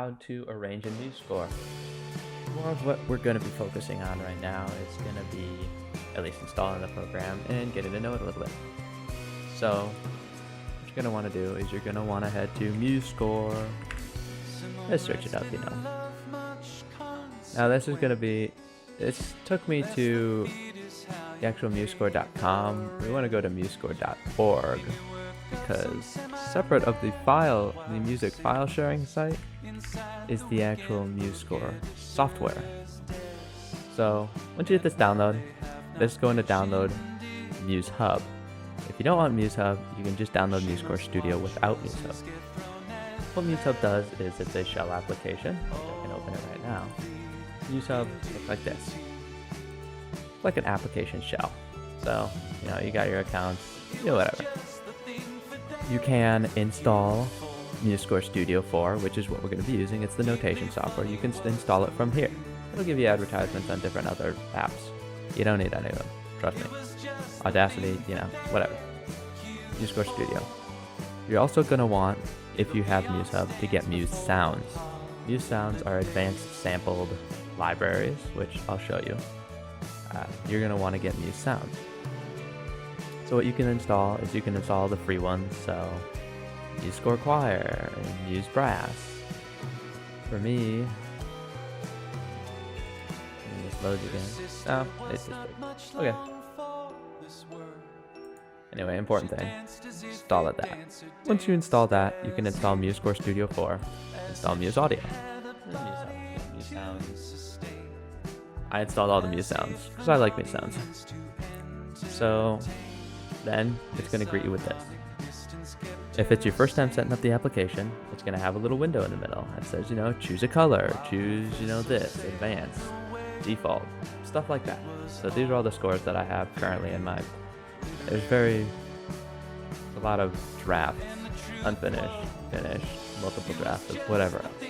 how to arrange a Musescore. More of what we're going to be focusing on right now is going to be at least installing the program and getting to know it a little bit. So what you're going to want to do is you're going to want to head to Musescore. Let's search it up, Now this is going to be, it took me to the actual musescore.com. We want to go to musescore.org because separate of the music file sharing site is the actual Musescore software. So once you hit this download, this is going to download MuseHub. If you don't want MuseHub, you can just download Musescore Studio without MuseHub. What MuseHub does is it's a shell application, which I can open it right now. MuseHub looks like this. It's like an application shell. So, you got your accounts, whatever. You can install Musescore Studio 4, which is what we're going to be using. It's the notation software. You can install it from here. It'll give you advertisements on different other apps. You don't need any of them, trust me. Audacity, whatever. Musescore Studio. You're also going to want, if you have MuseHub, to get Muse Sounds. Muse Sounds are advanced sampled libraries, which I'll show you. You're going to want to get Muse Sounds. So what you can install is you can install the free ones, so Musescore Choir and Muse Brass. For me, this loads again. Oh, it's just big. Okay. Anyway, important thing, install it that. Once you install that, you can install Musescore Studio 4, install Muse Audio. Muse Sounds. I installed all the Muse Sounds, because I like Muse Sounds. So then it's going to greet you with this. If it's your first time setting up the application, it's going to have a little window in the middle that says, choose a color, choose, this, advanced, default, stuff like that. So these are all the scores that I have currently in my. There's a lot of drafts, unfinished, finished, multiple drafts, whatever else.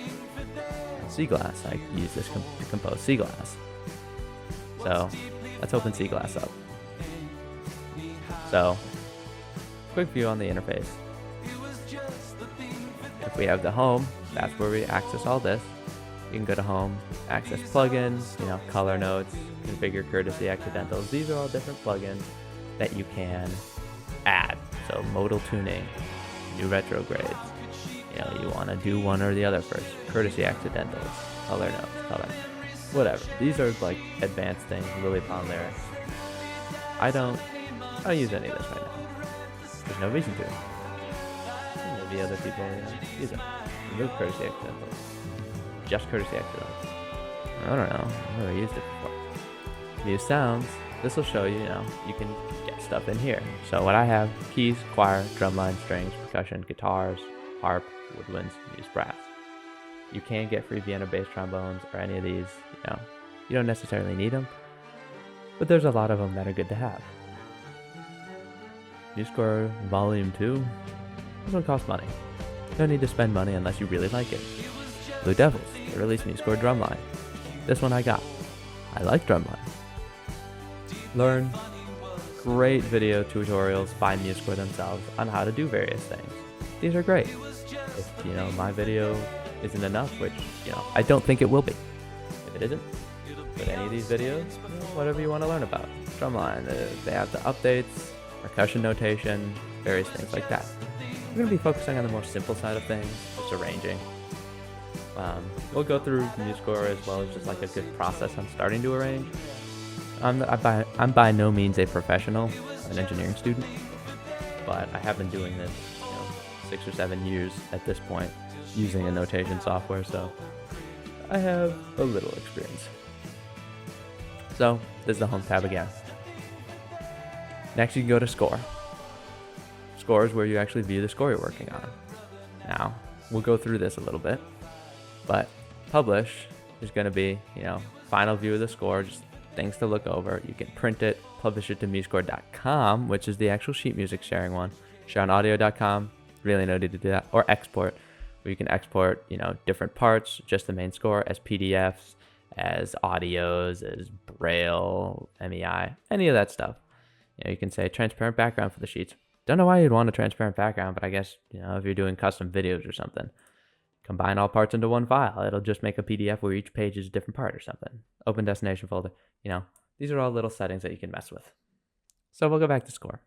Seaglass, I use this to compose Seaglass. So let's open Seaglass up. So, quick view on the interface. If we have the home, that's where we access all this. You can go to home, access plugins, color notes, configure courtesy accidentals. These are all different plugins that you can add. So modal tuning, new retrogrades. You want to do one or the other first. Courtesy accidentals, color notes, whatever. These are like advanced things, really upon lyrics. I don't use any of this right now. There's no reason to. Maybe other people use it. Remove courtesy accidentals. Just courtesy accidentals. I don't know. I've never used it before. Muse Sounds. This will show you, you can get stuff in here. So what I have, keys, choir, drumline, strings, percussion, guitars, harp, woodwinds, Muse Brass. You can get free Vienna bass trombones or any of these, You don't necessarily need them, but there's a lot of them that are good to have. Musescore Volume 2. This one costs money. You don't need to spend money unless you really like it. Blue Devils. They released Musescore Drumline. This one I got. I like Drumline. Learn great video tutorials by Musescore themselves on how to do various things. These are great. If, my video isn't enough, which, I don't think it will be. If it isn't, with any of these videos, whatever you want to learn about. Drumline, they have the updates, percussion notation, various things like that. We're going to be focusing on the more simple side of things, just arranging. We'll go through Musescore as well as just like a good process on starting to arrange. I'm by no means a professional, an engineering student, but I have been doing this 6 or 7 years at this point using a notation software, so I have a little experience. So this is the home tab again. Next you can go to Score. Score is where you actually view the score you're working on. Now, we'll go through this a little bit, but Publish is going to be, final view of the score, just things to look over. You can print it, publish it to musescore.com, which is the actual sheet music sharing one. ShareOnAudio.com, really no need to do that. Or export, where you can export, different parts, just the main score, as PDFs, as audios, as Braille, MEI, any of that stuff. You can say transparent background for the sheets. Don't know why you'd want a transparent background, but I guess, if you're doing custom videos or something. Combine all parts into one file. It'll just make a PDF where each page is a different part or something. Open destination folder. These are all little settings that you can mess with. So we'll go back to Score.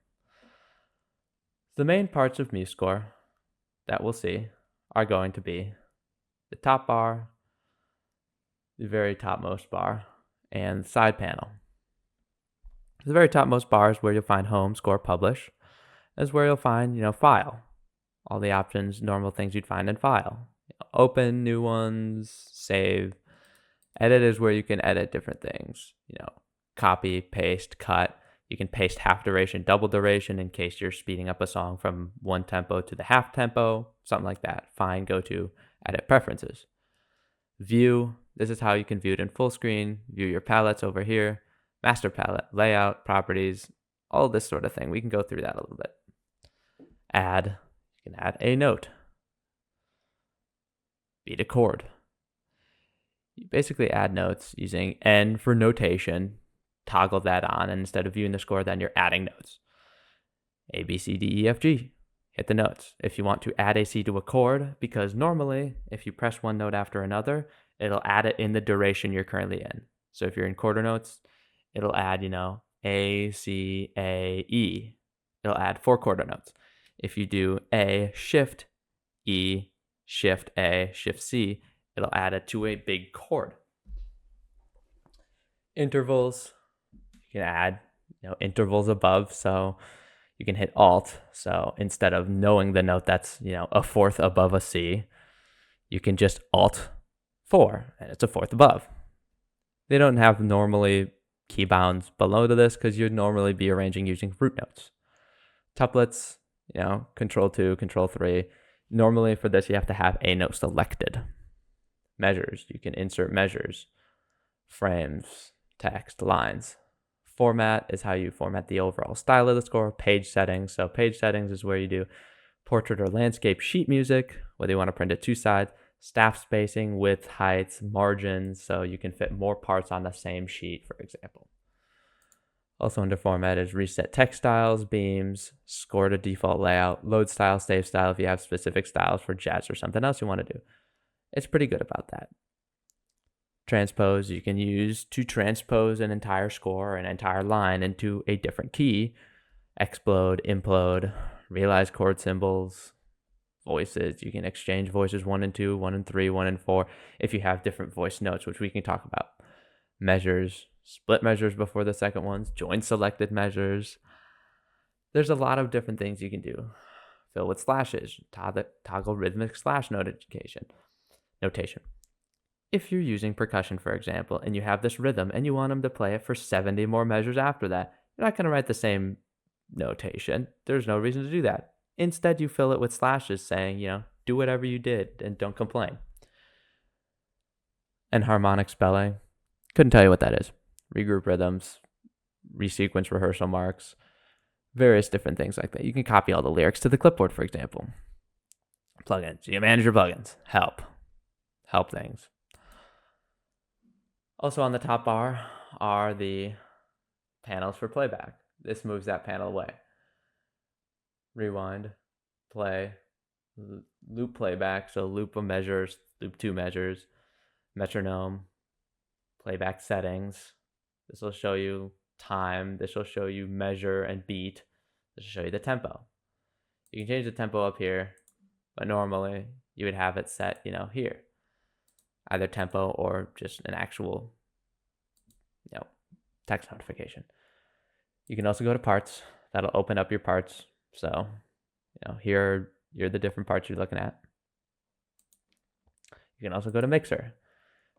The main parts of Musescore that we'll see are going to be the top bar, the very topmost bar, and the side panel. The very topmost bar is where you'll find Home, Score, Publish. That's where you'll find, File. All the options, normal things you'd find in File. Open, new ones, save. Edit is where you can edit different things. Copy, paste, cut. You can paste half duration, double duration in case you're speeding up a song from one tempo to the half tempo, something like that. Find, go to, edit preferences. View, this is how you can view it in full screen. View your palettes over here. Master palette, layout, properties, all this sort of thing. We can go through that a little bit. Add, you can add a note. Beat a chord. You basically add notes using N for notation. Toggle that on, and instead of viewing the score, then you're adding notes. A, B, C, D, E, F, G. Hit the notes. If you want to add a C to a chord, because normally if you press one note after another, it'll add it in the duration you're currently in. So if you're in quarter notes, it'll add, A, C, A, E. It'll add 4 quarter notes. If you do A, shift, E, shift A, shift C, it'll add it to a big chord. Intervals, you can add, intervals above, so you can hit Alt. So instead of knowing the note that's, a fourth above a C, you can just Alt 4, and it's a fourth above. They don't have normally key bounds below to this because you'd normally be arranging using root notes. Tuplets, Control 2, Control 3. Normally for this, you have to have a note selected. Measures, you can insert measures, frames, text, lines. Format is how you format the overall style of the score. Page settings, so page settings is where you do portrait or landscape sheet music, whether you want to print it 2 sides. Staff spacing, width, heights, margins, so you can fit more parts on the same sheet, for example. Also under format is reset text styles, beams, score to default layout, load style, save style if you have specific styles for jazz or something else you want to do. It's pretty good about that. Transpose, you can use to transpose an entire score or an entire line into a different key. Explode, implode, realize chord symbols, voices. You can exchange voices 1 and 2, 1 and 3, 1 and 4 if you have different voice notes, which we can talk about. Measures, split measures before the second ones, join selected measures. There's a lot of different things you can do. Fill with slashes, toggle rhythmic slash notation. If you're using percussion, for example, and you have this rhythm and you want them to play it for 70 more measures after that, you're not going to write the same notation. There's no reason to do that. Instead, you fill it with slashes saying, do whatever you did and don't complain. And harmonic spelling, couldn't tell you what that is. Regroup rhythms, resequence rehearsal marks, various different things like that. You can copy all the lyrics to the clipboard, for example. Plugins, you can manage your plugins. Help things. Also on the top bar are the panels for playback. This moves that panel away. Rewind, play, loop playback, so loop of measures, loop 2 measures, metronome, playback settings. This will show you time. This will show you measure and beat. This will show you the tempo. You can change the tempo up here, but normally you would have it set, here. Either tempo or just an actual, text notification. You can also go to parts. That'll open up your parts. So, here are the different parts you're looking at. You can also go to mixer.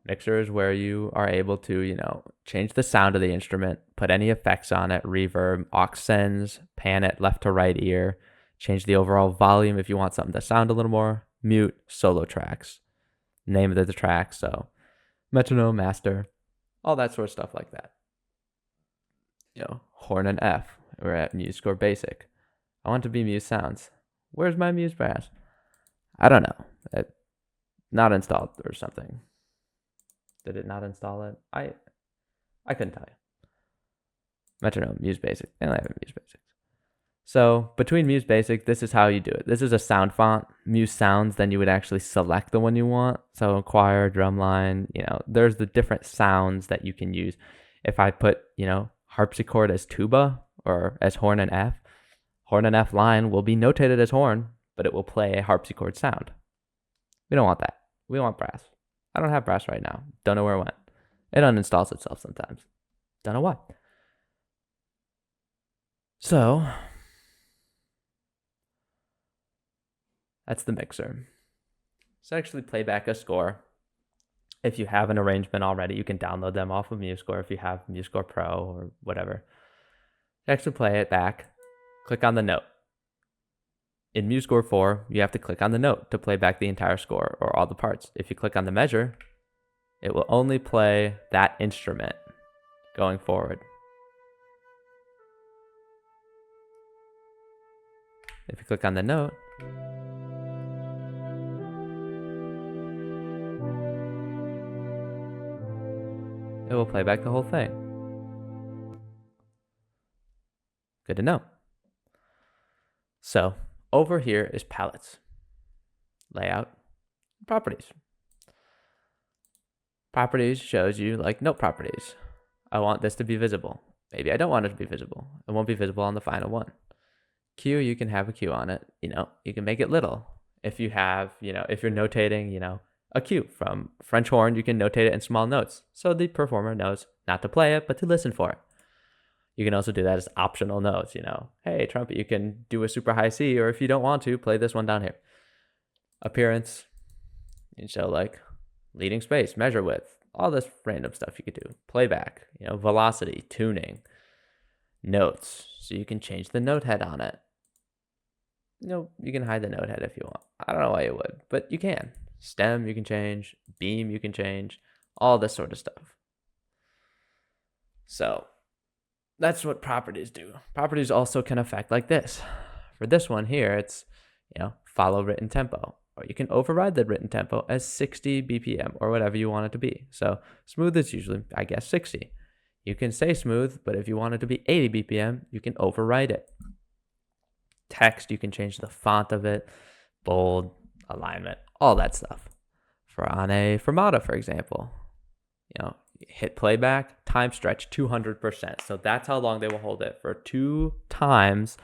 Mixer is where you are able to, change the sound of the instrument, put any effects on it, reverb, aux sends, pan it left to right ear, change the overall volume if you want something to sound a little more, mute, solo tracks, name of the track, so metronome, master, all that sort of stuff like that. Horn and F, we're at Musescore Basic. I want to be Muse Sounds. Where's my Muse Brass? I don't know. Not installed or something. Did it not install it? I couldn't tell you. Metronome, Muse Basic. They only have Muse Basics. So between Muse Basic, this is how you do it. This is a sound font. Muse Sounds, then you would actually select the one you want. So choir, drumline, there's the different sounds that you can use. If I put, harpsichord as tuba or as horn and F line will be notated as horn, but it will play a harpsichord sound. We don't want that. We want brass. I don't have brass right now. Don't know where it went. It uninstalls itself sometimes. Don't know why. So that's the mixer. So actually play back a score. If you have an arrangement already, you can download them off of Musescore if you have Musescore Pro or whatever. Actually play it back. Click on the note. In Musescore 4, you have to click on the note to play back the entire score or all the parts. If you click on the measure, it will only play that instrument going forward. If you click on the note, it will play back the whole thing. Good to know. So over here is palettes, layout, properties. Properties shows you like note properties. I want this to be visible. Maybe I don't want it to be visible. It won't be visible on the final one. Q, you can have a Q on it. You can make it little. If you have, if you're notating, a Q from French horn, you can notate it in small notes. So the performer knows not to play it, but to listen for it. You can also do that as optional notes, Hey, trumpet, you can do a super high C, or if you don't want to, play this one down here. Appearance, you can show like leading space, measure width, all this random stuff you could do. Playback, velocity, tuning, notes, so you can change the note head on it. You can hide the note head if you want. I don't know why you would, but you can. Stem, you can change. Beam, you can change. All this sort of stuff. So that's what properties do. Properties also can affect like this. For this one here, it's, follow written tempo. Or you can override the written tempo as 60 BPM or whatever you want it to be. So smooth is usually, 60. You can say smooth, but if you want it to be 80 BPM, you can override it. Text, you can change the font of it, bold, alignment, all that stuff. For on a fermata, for example, hit playback, time stretch 200%. So that's how long they will hold it, for 2 times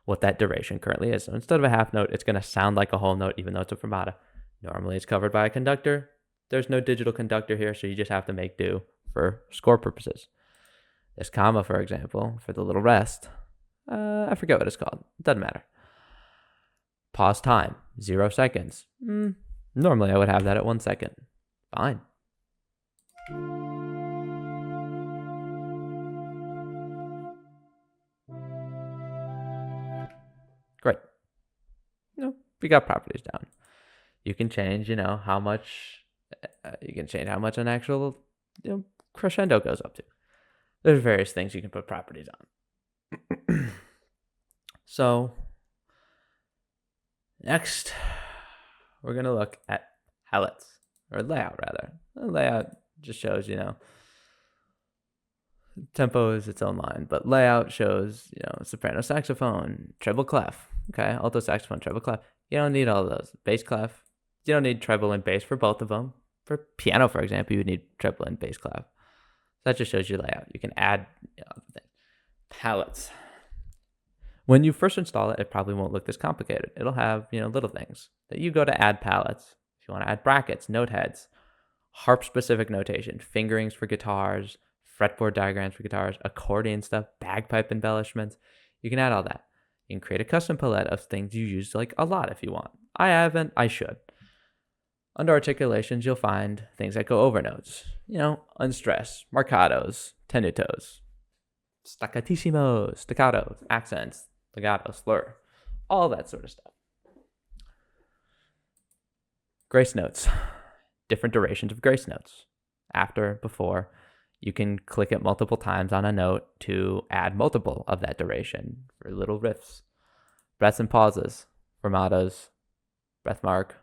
what that duration currently is. So instead of a half note, it's going to sound like a whole note, even though it's a fermata. Normally it's covered by a conductor. There's no digital conductor here, so you just have to make do for score purposes. This comma, for example, for the little rest, I forget what it's called. It doesn't matter. Pause time, 0 seconds. Normally I would have that at 1 second. Fine. Great. We got properties down. You can change, how much, an actual, crescendo goes up to. There's various things you can put properties on. So next, we're going to look at palettes, or layout rather. The layout just shows, tempo is its own line, but layout shows, soprano saxophone, treble clef, okay, alto saxophone, treble clef. You don't need all of those. Bass clef, you don't need treble and bass for both of them. For piano, for example, you would need treble and bass clef. That just shows you layout. You can add other things. Palettes. When you first install it, it probably won't look this complicated. It'll have, little things that you go to add palettes. If you want to add brackets, note heads, harp-specific notation, fingerings for guitars, fretboard diagrams for guitars, accordion stuff, bagpipe embellishments. You can add all that. You can create a custom palette of things you use like a lot if you want. I haven't, I should. Under articulations, you'll find things that go over notes. Unstressed, marcatos, tenutos, staccatissimos, staccatos, accents, legato, slur, all that sort of stuff. Grace notes, different durations of grace notes. After, before, you can click it multiple times on a note to add multiple of that duration for little riffs. Breaths and pauses, fermatas, breath mark,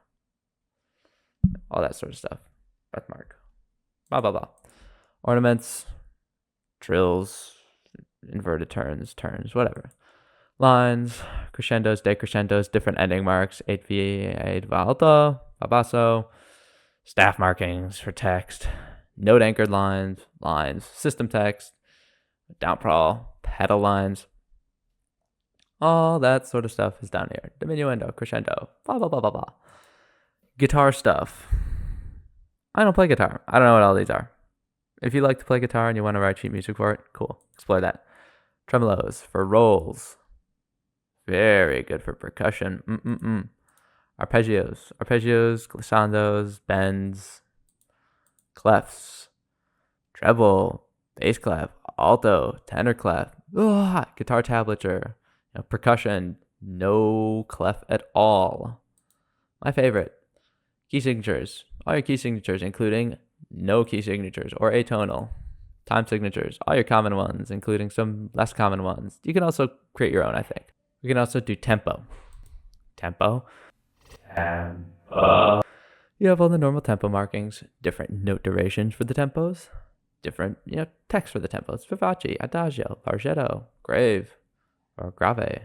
all that sort of stuff. Breath mark, blah, blah, blah. Ornaments, trills, inverted turns, whatever. Lines, crescendos, decrescendos, different ending marks, 8V, 8 alto, fa basso, staff markings for text, note anchored lines, system text, downprawl, pedal lines. All that sort of stuff is down here. Diminuendo, crescendo, blah, blah, blah, blah, blah. Guitar stuff. I don't play guitar. I don't know what all these are. If you like to play guitar and you want to write sheet music for it, cool. Explore that. Tremolos for rolls. Very good for percussion. Arpeggios, glissandos, bends, clefs, treble, bass clef, alto, tenor clef, guitar tablature, percussion, no clef at all. My favorite, key signatures. All your key signatures, including no key signatures or atonal. Time signatures, all your common ones, including some less common ones. You can also create your own, I think. We can also do tempo. Tempo. You have all the normal tempo markings, different note durations for the tempos, different text for the tempos. Vivace, adagio, larghetto, grave, or grave.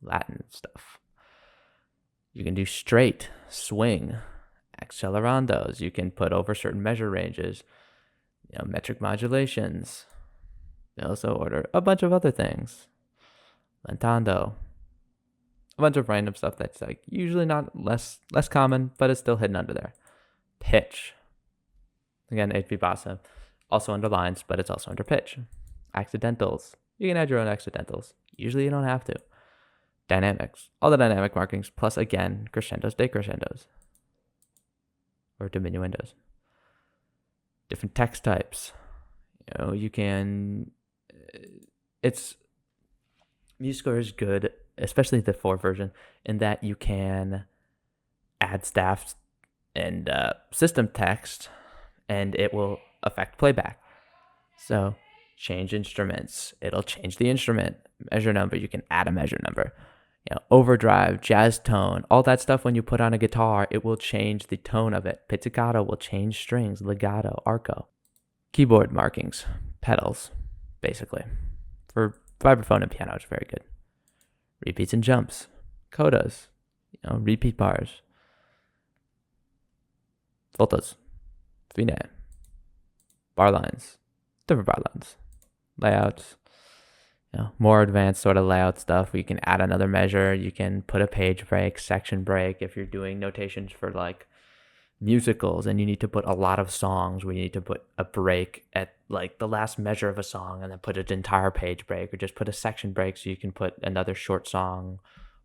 Latin stuff. You can do straight, swing, accelerandos. You can put over certain measure ranges, metric modulations. They also order a bunch of other things. Lentando. A bunch of random stuff that's like usually not less common, but it's still hidden under there. Pitch. Again, 8V basso. Also under lines, but it's also under pitch. Accidentals. You can add your own accidentals. Usually you don't have to. Dynamics. All the dynamic markings, plus again, crescendos, decrescendos. Or diminuendos. Different text types. You can... Musescore is good, especially the 4 version, in that you can add staff and system text, and it will affect playback. So change instruments, it'll change the instrument. Measure number, you can add a measure number. Overdrive, jazz tone, all that stuff when you put on a guitar, it will change the tone of it. Pizzicato will change strings, legato, arco. Keyboard markings, pedals, basically. For vibraphone and piano, it's very good. Repeats and jumps, codas, repeat bars, voltas, fine, bar lines, different bar lines, layouts, more advanced sort of layout stuff. You can add another measure. You can put a page break, section break. If you're doing notations for like musicals and you need to put a lot of songs where you need to put a break at like the last measure of a song and then put an entire page break, or just put a section break so you can put another short song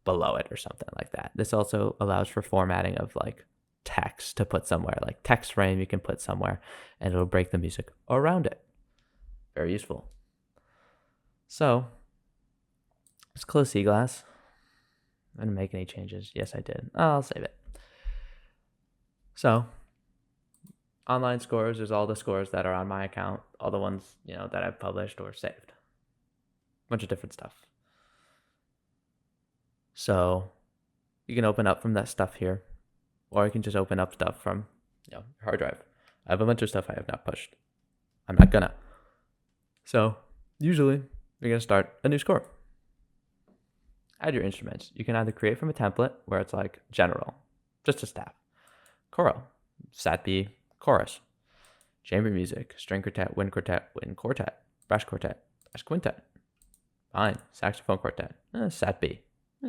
below it or something like that. This also allows for formatting of like text to put somewhere, like text frame you can put somewhere and it'll break the music around it. Very useful. So let's close C-Glass. I didn't make any changes. Yes, I did. I'll save it. So, online scores is all the scores that are on my account, all the ones, that I've published or saved. Bunch of different stuff. So, you can open up from that stuff here, or you can just open up stuff from, your hard drive. I have a bunch of stuff I have not pushed. I'm not gonna. So, usually, you're gonna start a new score. Add your instruments. You can either create from a template where it's like general, just a staff. Choral, Sat B, chorus, chamber music, string quartet, wind quartet, brass quintet, fine, saxophone quartet, Sat B,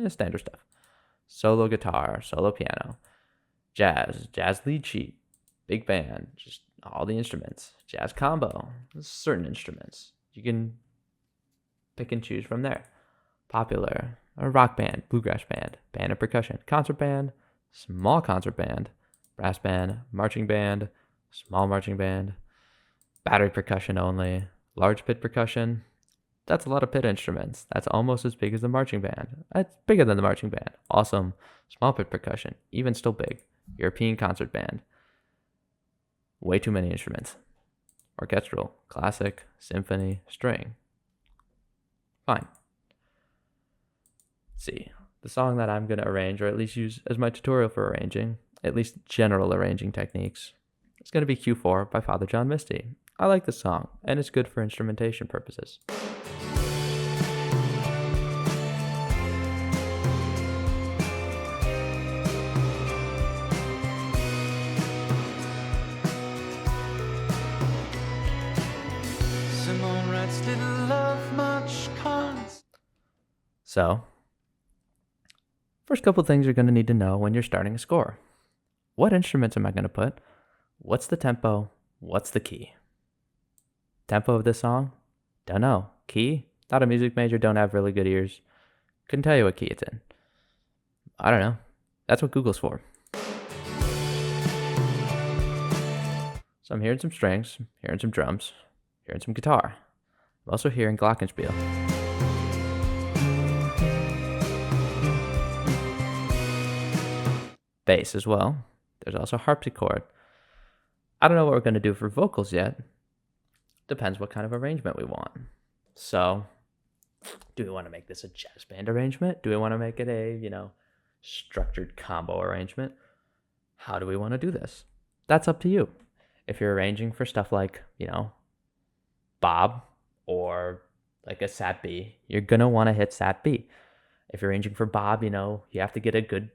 standard stuff. Solo guitar, solo piano, jazz lead sheet, big band, just all the instruments, jazz combo, certain instruments. You can pick and choose from there. Popular, a rock band, bluegrass band, band and percussion, concert band, small concert band, brass band, marching band, small marching band, battery percussion only, large pit percussion. That's a lot of pit instruments. That's almost as big as the marching band. That's bigger than the marching band. Awesome. Small pit percussion, even still big. European concert band. Way too many instruments. Orchestral, classic, symphony, string. Fine. Let's see. The song that I'm going to arrange, or at least use as my tutorial for arranging, at least general arranging techniques, it's going to be Q4 by Father John Misty. I like this song, and it's good for instrumentation purposes. So, first couple things you're going to need to know when you're starting a score. What instruments am I going to put? What's the tempo? What's the key? Tempo of this song? Don't know. Key? Not a music major, don't have really good ears. Couldn't tell you what key it's in. I don't know. That's what Google's for. So I'm hearing some strings, hearing some drums, hearing some guitar. I'm also hearing glockenspiel. Bass as well. There's also harpsichord. I don't know what we're going to do for vocals yet. Depends what kind of arrangement we want. So, do we want to make this a jazz band arrangement? Do we want to make it a, structured combo arrangement? How do we want to do this? That's up to you. If you're arranging for stuff like, Bob or like a Sat B, you're going to want to hit Sat B. If you're arranging for Bob, you have to get a good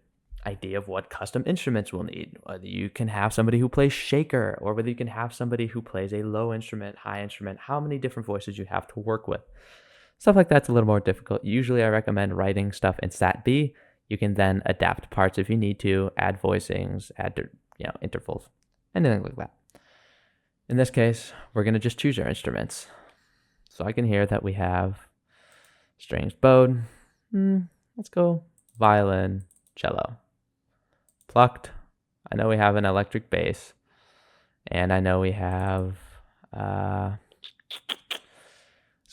idea of what custom instruments we'll need. Whether you can have somebody who plays shaker or whether you can have somebody who plays a low instrument, high instrument, how many different voices you have to work with. Stuff like that's a little more difficult. Usually I recommend writing stuff in Sat B. You can then adapt parts if you need to, add voicings, add intervals, anything like that. In this case, we're going to just choose our instruments. So I can hear that we have strings bowed. Let's go violin, cello. Plucked. I know we have an electric bass. And I know we have, let's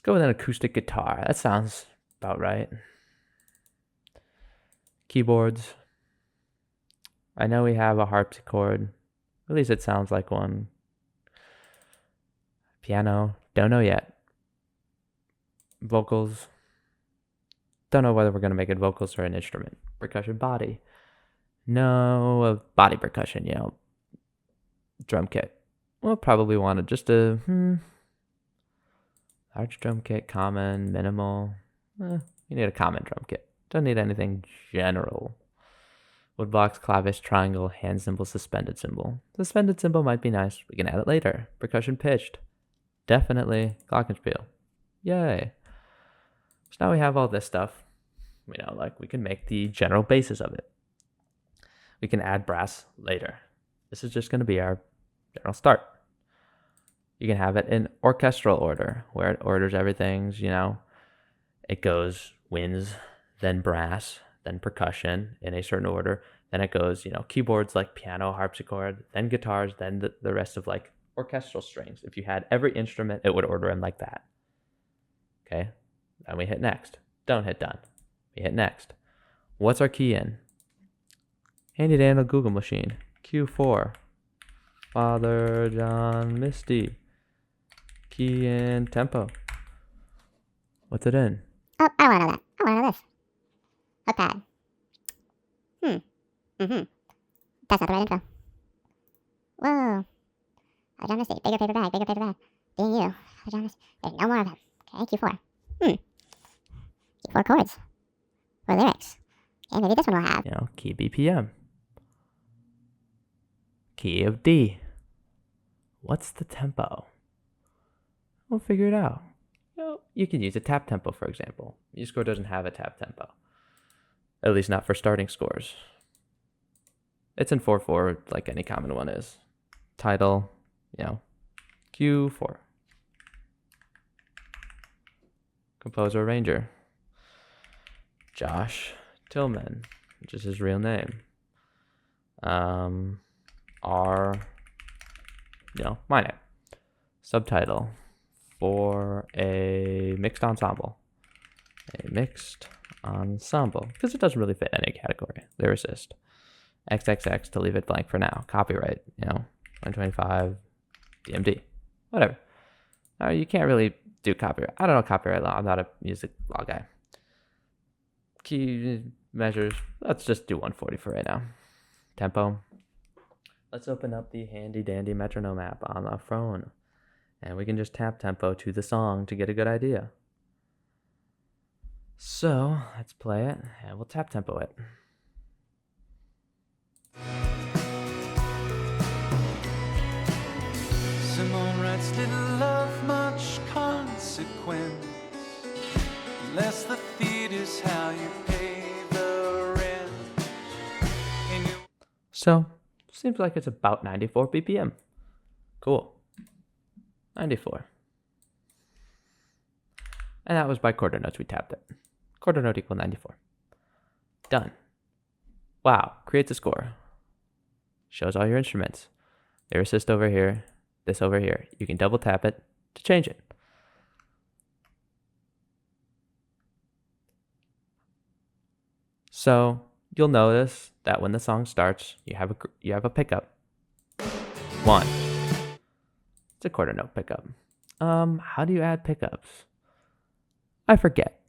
go with an acoustic guitar. That sounds about right. Keyboards. I know we have a harpsichord. At least it sounds like one. Piano. Don't know yet. Vocals. Don't know whether we're going to make it vocals or an instrument. Percussion body. No, body percussion, drum kit. We'll probably want just a large drum kit, common, minimal. You need a common drum kit. Don't need anything general. Woodblocks, clavish, triangle, hand cymbal, suspended cymbal. Suspended cymbal might be nice. We can add it later. Percussion pitched. Definitely glockenspiel. Yay. So now we have all this stuff. We can make the general basis of it. We can add brass later. This is just going to be our general start. You can have it in orchestral order, where it orders everything's, it goes winds, then brass, then percussion in a certain order. Then it goes, keyboards like piano, harpsichord, then guitars, then the rest of orchestral strings. If you had every instrument, it would order them like that. Okay, then we hit next. Don't hit done. We hit next. What's our key in? Handy dandy Google machine. Q4. Father John Misty. Key in tempo. What's it in? Oh, I don't want to know that. I want to know this. Okay. That's not the right info. Whoa. John Misty. Bigger paper bag. Being you. John Misty. There's no more of them. Okay, Q4. Q4 chords. For lyrics. Okay, maybe this one will have. Key BPM. Key of D. What's the tempo? We'll figure it out. You can use a tap tempo, for example. Musescore doesn't have a tap tempo. At least not for starting scores. It's in 4/4 like any common one is. Title, Q4. Composer arranger. Josh Tillman, which is his real name. My name. Subtitle for a mixed ensemble. Because it doesn't really fit any category. Lyricist. XXX to leave it blank for now. Copyright, 125 DMD. Whatever. You can't really do copyright. I don't know copyright law. I'm not a music law guy. Key measures. Let's just do 140 for right now. Tempo. Let's open up the handy dandy metronome app on the phone. And we can just tap tempo to the song to get a good idea. So, let's play it and we'll tap tempo it. So Minimal rights, little love, much consequence. Unless the theater's how you pay the rent. So, seems like it's about 94 BPM. Cool. 94. And that was by quarter notes we tapped it. Quarter note equal 94. Done. Wow, creates a score. Shows all your instruments. Their assist over here, this over here. You can double tap it to change it. So you'll notice that when the song starts, you have a pickup. 1. It's a quarter note pickup. How do you add pickups? I forget.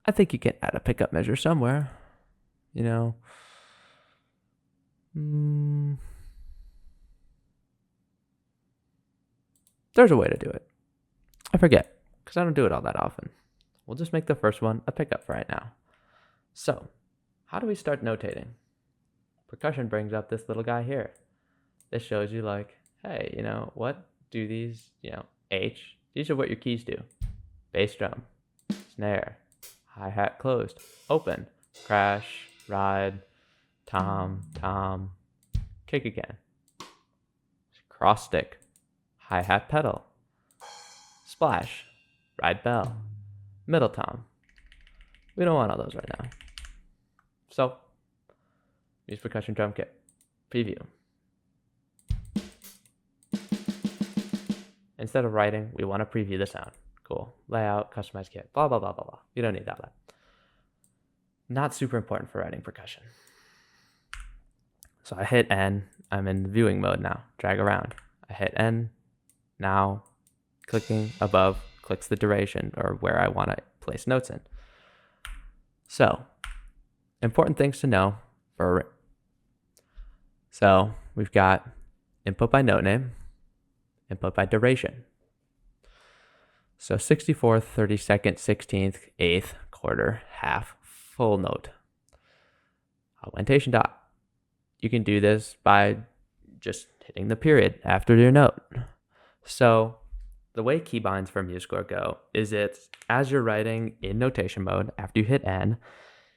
I think you can add a pickup measure somewhere. You know. There's a way to do it. I forget, because I don't do it all that often. We'll just make the first one a pickup for right now. So, how do we start notating? Percussion brings up this little guy here. This shows you like, hey, you know, what do these, H, these are what your keys do. Bass drum, snare, hi-hat closed, open, crash, ride, tom, kick again, cross stick, hi-hat pedal, splash, ride bell, middle tom. We don't want all those right now. So, use percussion drum kit. Preview. Instead of writing, we want to preview the sound. Cool. Layout, customize kit, blah, blah, blah, blah, blah. You don't need that. Not super important for writing percussion. So I hit N. I'm in viewing mode now. Drag around. I hit N. Now, clicking above clicks the duration or where I want to place notes in. So, important things to know for. So we've got input by note name, input by duration. So 64th, 32nd, 16th, 8th, quarter, half, full note. Augmentation dot. You can do this by just hitting the period after your note. So the way keybinds for Musescore go is it's as you're writing in notation mode, after you hit N,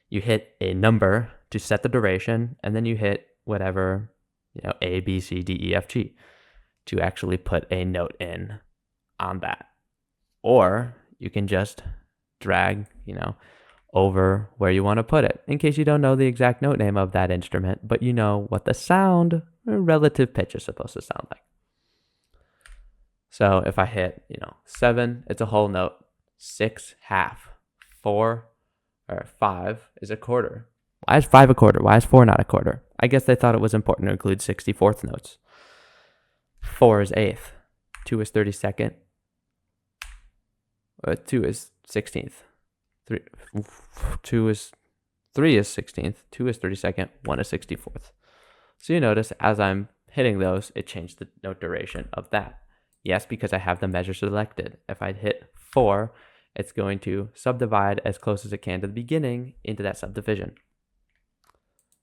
you hit a number to set the duration, and then you hit whatever, A, B, C, D, E, F, G to actually put a note in on that. Or you can just drag, over where you want to put it in case you don't know the exact note name of that instrument, but you know what the sound relative pitch is supposed to sound like. So if I hit, 7, it's a whole note. 6, half. 4 or 5 is a quarter. Why is 5 a quarter? Why is 4 not a quarter? I guess they thought it was important to include 64th notes. 4 is 8th. 2 is 32nd. 2 is 16th. 3 is 16th. 2 is 32nd. 1 is 64th. So you notice as I'm hitting those, it changed the note duration of that. Yes, because I have the measure selected. If I hit 4, it's going to subdivide as close as it can to the beginning into that subdivision.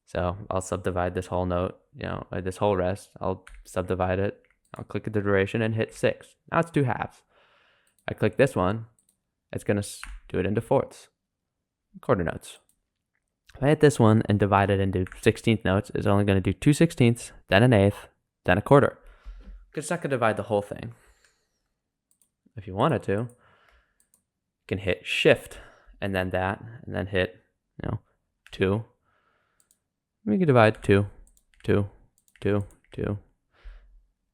So I'll subdivide this whole note, this whole rest. I'll subdivide it. I'll click the duration and hit 6. Now it's 2 halves. I click this one. It's going to do it into fourths, quarter notes. If I hit this one and divide it into 16th notes, it's only going to do 2 16ths, then an eighth, then a quarter. Because it's not going to divide the whole thing. If you wanted to, you can hit shift and then that, and then hit, 2. We can divide 2, 2, 2, 2,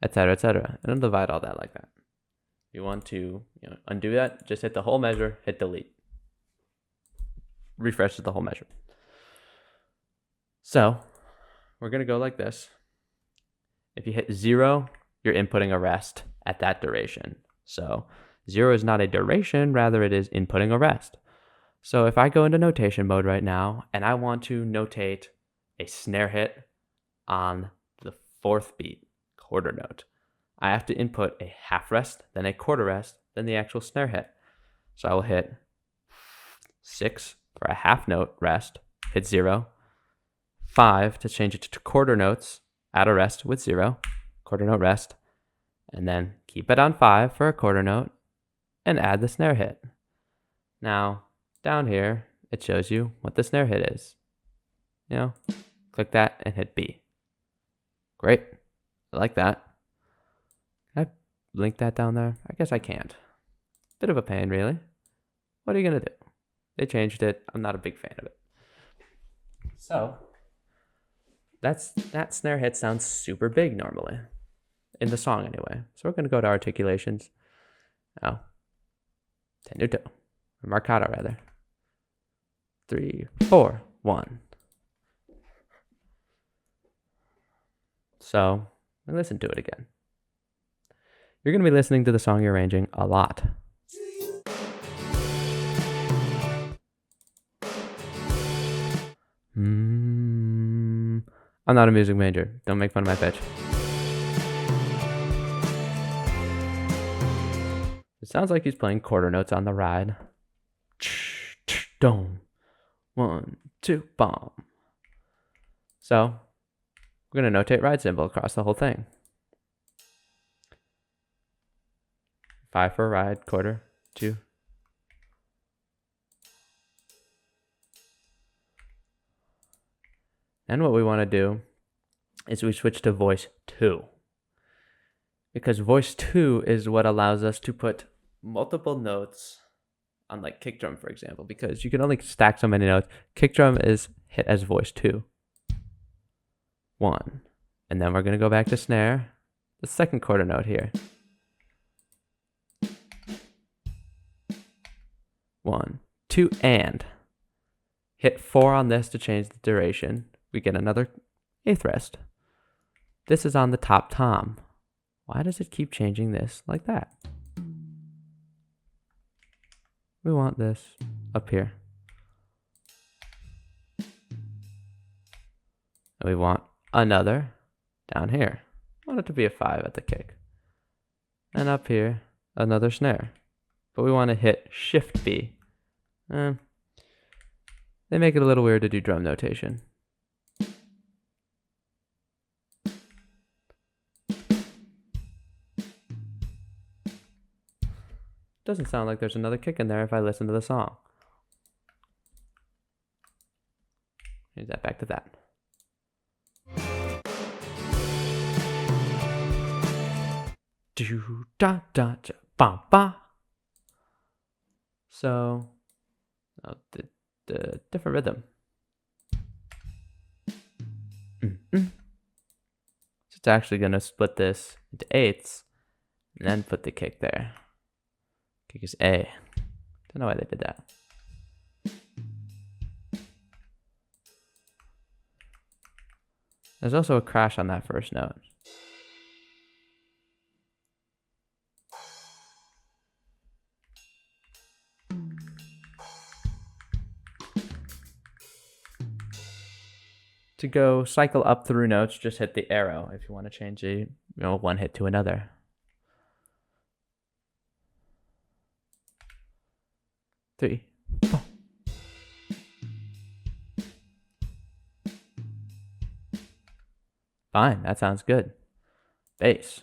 etc., etc. And it'll divide all that like that. If you want to undo that, just hit the whole measure, hit delete. Refreshes the whole measure. So we're going to go like this. If you hit 0, you're inputting a rest at that duration. So 0 is not a duration, rather it is inputting a rest. So if I go into notation mode right now and I want to notate a snare hit on the 4th beat, quarter note, I have to input a half rest, then a quarter rest, then the actual snare hit. So I will hit 6 for a half note rest, hit 0, 5 to change it to quarter notes, add a rest with 0, quarter note rest, and then keep it on 5 for a quarter note, and add the snare hit. Now, down here, it shows you what the snare hit is. You know, click that and hit B. Great. I like that. Can I link that down there? I guess I can't. Bit of a pain, really. What are you going to do? They changed it. I'm not a big fan of it. So, that snare hit sounds super big normally. In the song, anyway. So we're going to go to articulations. Oh. Tenuto. Or marcato, rather. 3, 4, 1. So, listen to it again. You're going to be listening to the song you're arranging a lot. I'm not a music major. Don't make fun of my pitch. It sounds like he's playing quarter notes on the ride. Dome. 1, 2, bomb. So, we're going to notate ride symbol across the whole thing. 5 for a ride, quarter, 2. And what we want to do is we switch to voice 2. Because voice 2 is what allows us to put multiple notes on like kick drum, for example, because you can only stack so many notes. Kick drum is hit as voice 2. 1. And then we're going to go back to snare, the second quarter note here. 1, 2, and hit 4 on this to change the duration. We get another 8th rest. This is on the top tom. Why does it keep changing this like that? We want this up here. And we want another down here. I want it to be a 5 at the kick. And up here, another snare. But we want to hit Shift B. They make it a little weird to do drum notation. Doesn't sound like there's another kick in there if I listen to the song. Change that back to that. Do da da da ba ba. So, the different rhythm. So it's actually going to split this into 8ths and then put the kick there. Kick is A. Don't know why they did that. There's also a crash on that first note. To go cycle up through notes, just hit the arrow if you want to change one hit to another. Three, 4. Fine, that sounds good. Bass.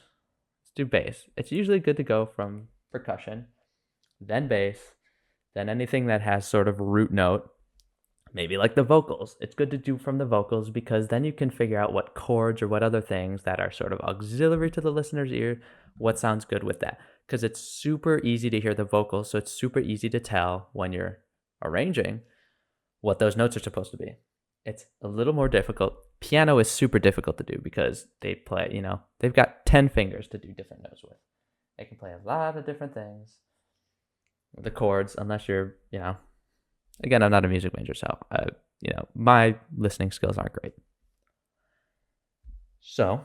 Let's do bass. It's usually good to go from percussion, then bass, then anything that has sort of root note, maybe like the vocals. It's good to do from the vocals because then you can figure out what chords or what other things that are sort of auxiliary to the listener's ear, what sounds good with that. Because it's super easy to hear the vocals, so it's super easy to tell when you're arranging what those notes are supposed to be. It's a little more difficult. Piano is super difficult to do because they play, they've got 10 fingers to do different notes with. They can play a lot of different things. The chords, unless you're, again, I'm not a music major, so, my listening skills aren't great. So,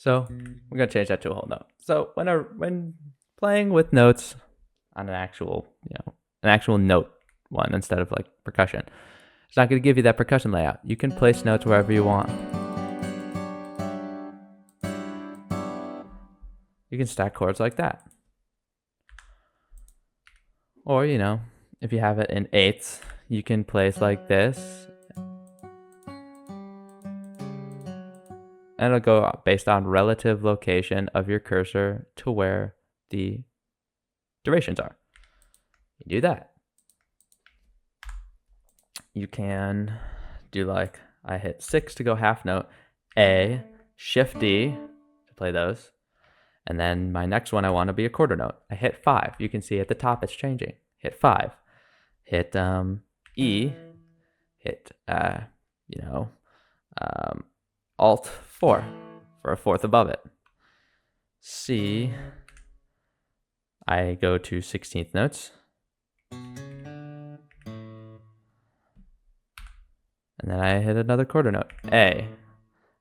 So we're gonna change that to a whole note. So when playing with notes on an actual note one instead of like percussion, it's not gonna give you that percussion layout. You can place notes wherever you want. You can stack chords like that. Or, if you have it in eighths, you can place like this. And it'll go based on relative location of your cursor to where the durations are. You do that. You can do like, I hit 6 to go half note, A, Shift D to play those. And then my next one, I want to be a quarter note. I hit 5. You can see at the top it's changing. Hit 5. Hit E. Hit Alt 4 for a fourth above it. C. I go to 16th notes. And then I hit another quarter note, A.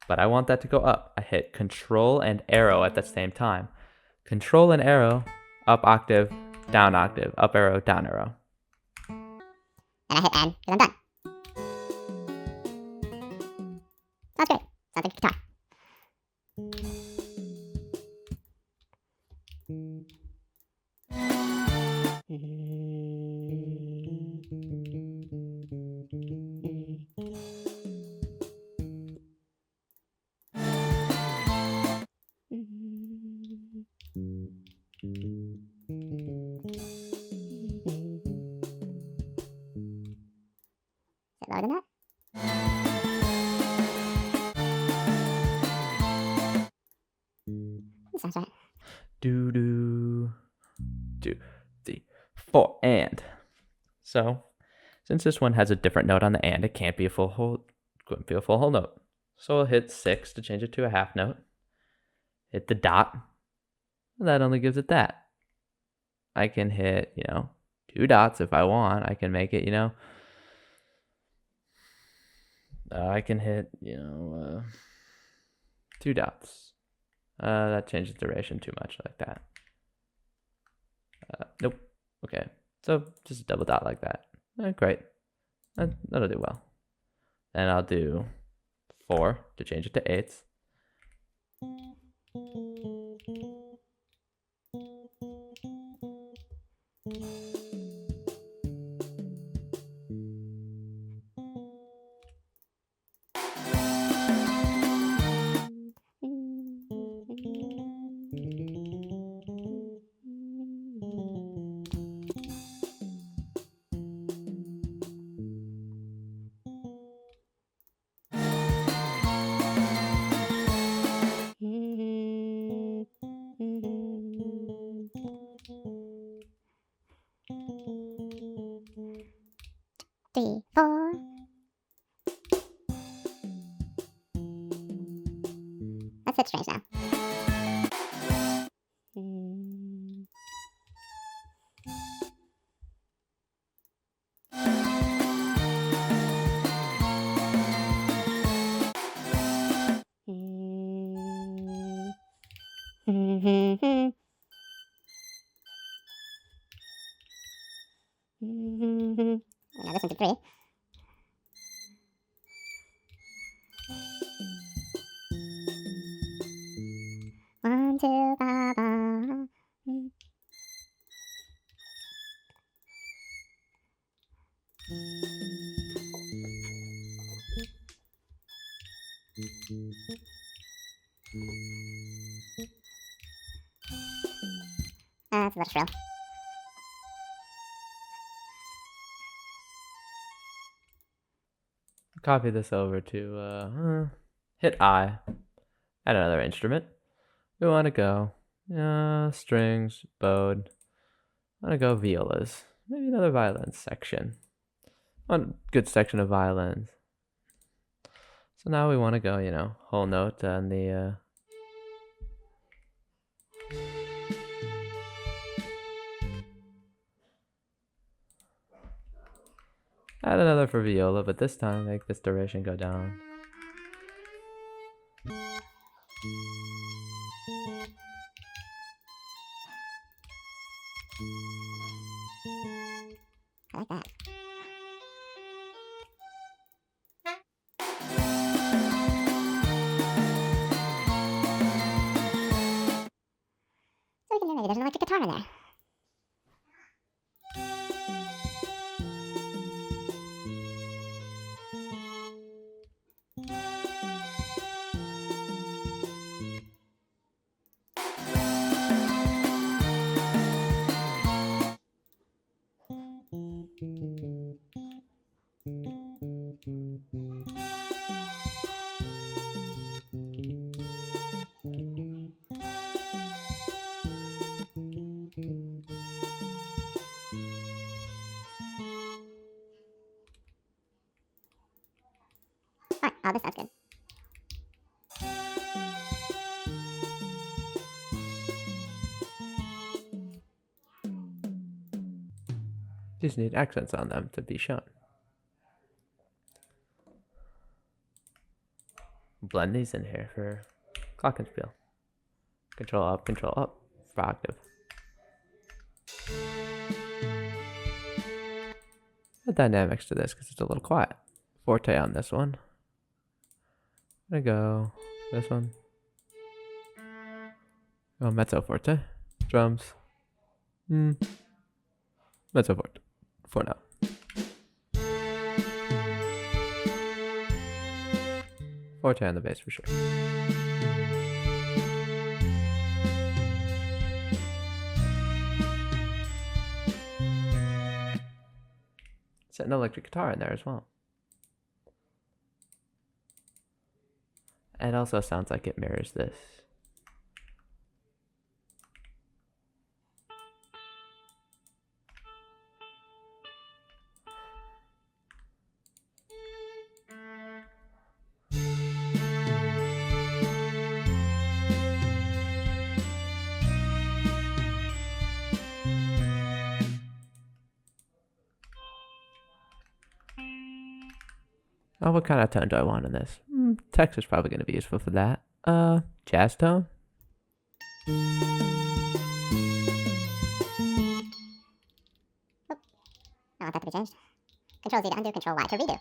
But I want that to go up. I hit Control and arrow at the same time. Control and arrow, up octave, down octave, up arrow, down arrow. And I hit N because I'm done. That's great. Sounds like a guitar. Is it lower than that? That sounds right. Do, 2, 3, 4, and. So, since this one has a different note on the and, it can't be a full whole note. So I'll hit 6 to change it to a half note. Hit the dot. And that only gives it that. I can hit, 2 dots if I want. I can make it, I can hit, 2 dots. That changes duration too much like that. Nope. Okay. So just a double dot like that. Great. That'll do well. Then I'll do 4 to change it to eighths. Three, 4. That's it strange now. Now this one's a 3. One, two, ba, ba. That's a little shrill. Copy this over to hit I. Add another instrument. We want to go strings, bowed. I want to go violas. Maybe another violin section. One good section of violins. So now we want to go, whole note on the add another for viola, but this time make this duration go down. I like that. So we can do maybe there's an electric guitar in there. Alright, oh, this sounds good. Just need accents on them to be shown. Blend these in here for glockenspiel. Control up for octave. The dynamics to this because it's a little quiet. Forte on this one. I'm gonna go this one. Oh, mezzo forte. Drums. Mezzo forte. For now. Forte on the bass for sure. Set an electric guitar in there as well. It also sounds like it mirrors this. Oh, what kind of tone do I want in this? Text is probably going to be useful for that. Jazz tone? I want that to be changed. Control Z to undo, Control Y to redo.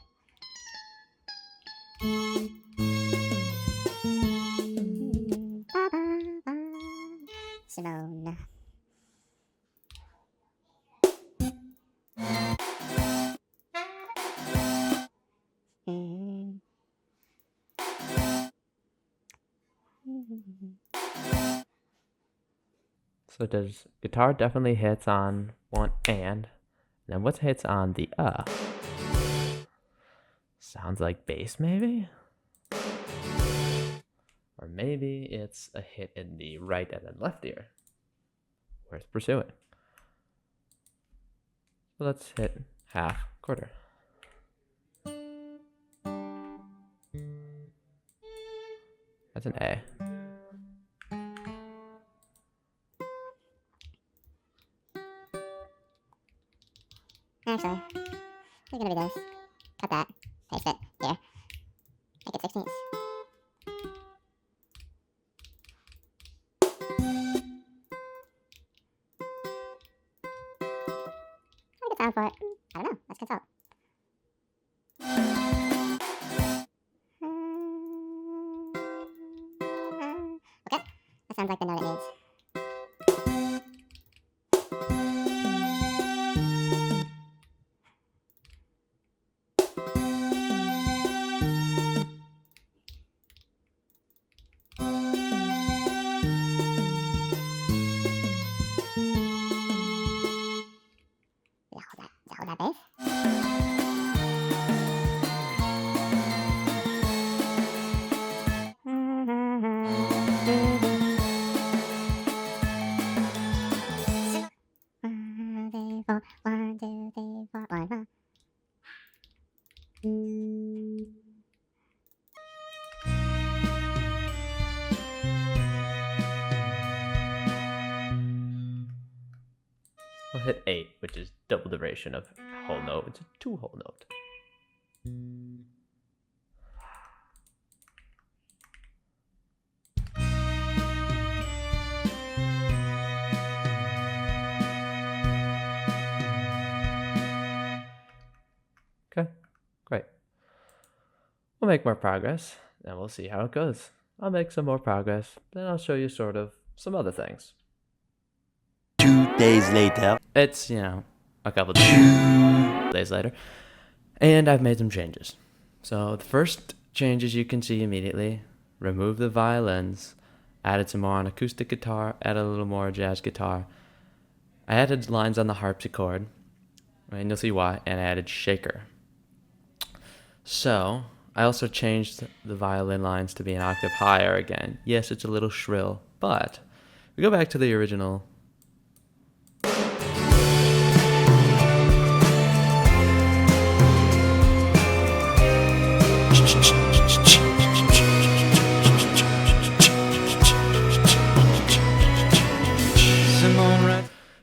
Simone. So does guitar definitely hits on one and then what hits on the Sounds like bass maybe? Or maybe it's a hit in the right and then left ear. Worth pursuing. So let's hit half, quarter. That's an A. Actually, it's gonna be this. Cut that. Paste it. Here. Make it 16ths. Not a good sound for it. I don't know. Let's consult. Okay. That sounds like the note it needs. Hold that bass. One, two, three, four, one. We'll hit 8, which is double duration of whole note. It's a 2-whole note. we'll make more progress, and we'll see how it goes. I'll make some more progress, then I'll show you sort of some other things. 2 days later. It's, a couple days later, and I've made some changes. So the first changes you can see immediately: remove the violins, added some more on acoustic guitar, added a little more jazz guitar. I added lines on the harpsichord, and you'll see why, and I added shaker. So I also changed the violin lines to be an octave higher again. Yes, it's a little shrill, but we go back to the original.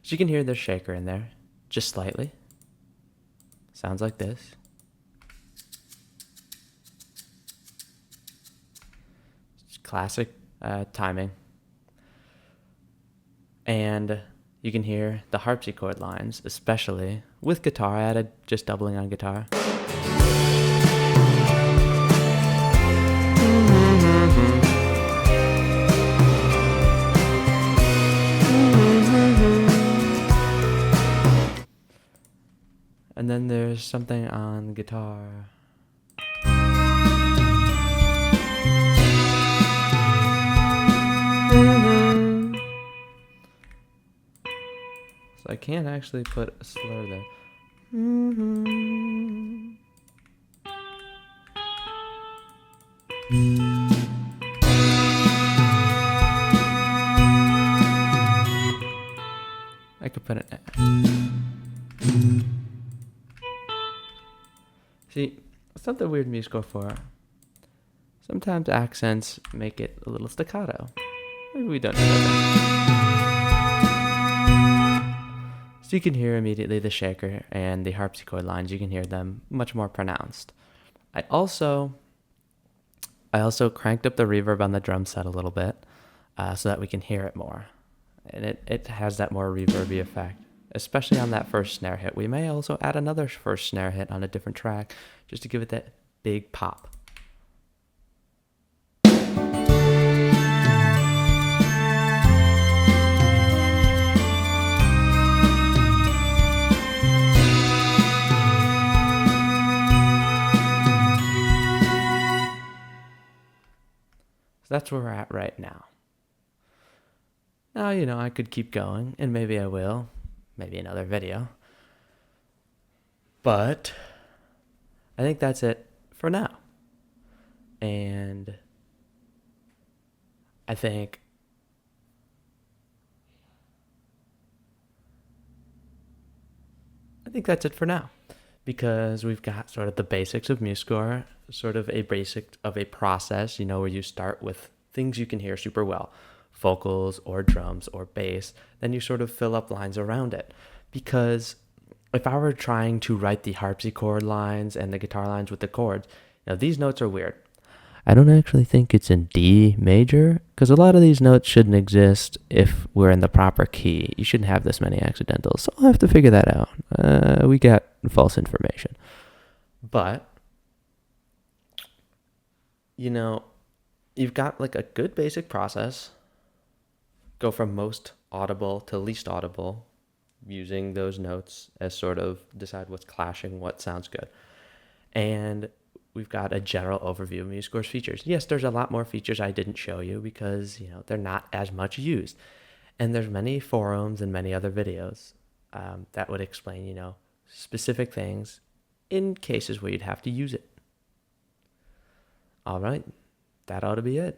So you can hear the shaker in there, just slightly. Sounds like this. It's classic timing. And you can hear the harpsichord lines, especially with guitar. I added just doubling on guitar. And then there's something on guitar. So I can't actually put a slur there. I could put it. See, something weird Musescore for. Sometimes accents make it a little staccato. Maybe we don't know that. So you can hear immediately the shaker and the harpsichord lines. You can hear them much more pronounced. I also cranked up the reverb on the drum set a little bit so that we can hear it more. And it has that more reverby effect, especially on that first snare hit. We may also add another first snare hit on a different track just to give it that big pop. So that's where we're at right now. Now, I could keep going, and maybe I will. Maybe another video. But I think that's it for now. And I think that's it for now, because we've got sort of the basics of Musescore, sort of a basic of a process, where you start with things you can hear super well, vocals or drums or bass, then you sort of fill up lines around it. Because if I were trying to write the harpsichord lines and the guitar lines with the chords, these notes are weird. I don't actually think it's in D major, because a lot of these notes shouldn't exist if we're in the proper key. You shouldn't have this many accidentals, so I'll have to figure that out. We got false information. But, you've got like a good basic process. Go from most audible to least audible, using those notes as sort of decide what's clashing, what sounds good. And we've got a general overview of Musescore's features. Yes, there's a lot more features I didn't show you because, they're not as much used. And there's many forums and many other videos that would explain, specific things in cases where you'd have to use it. All right, that ought to be it.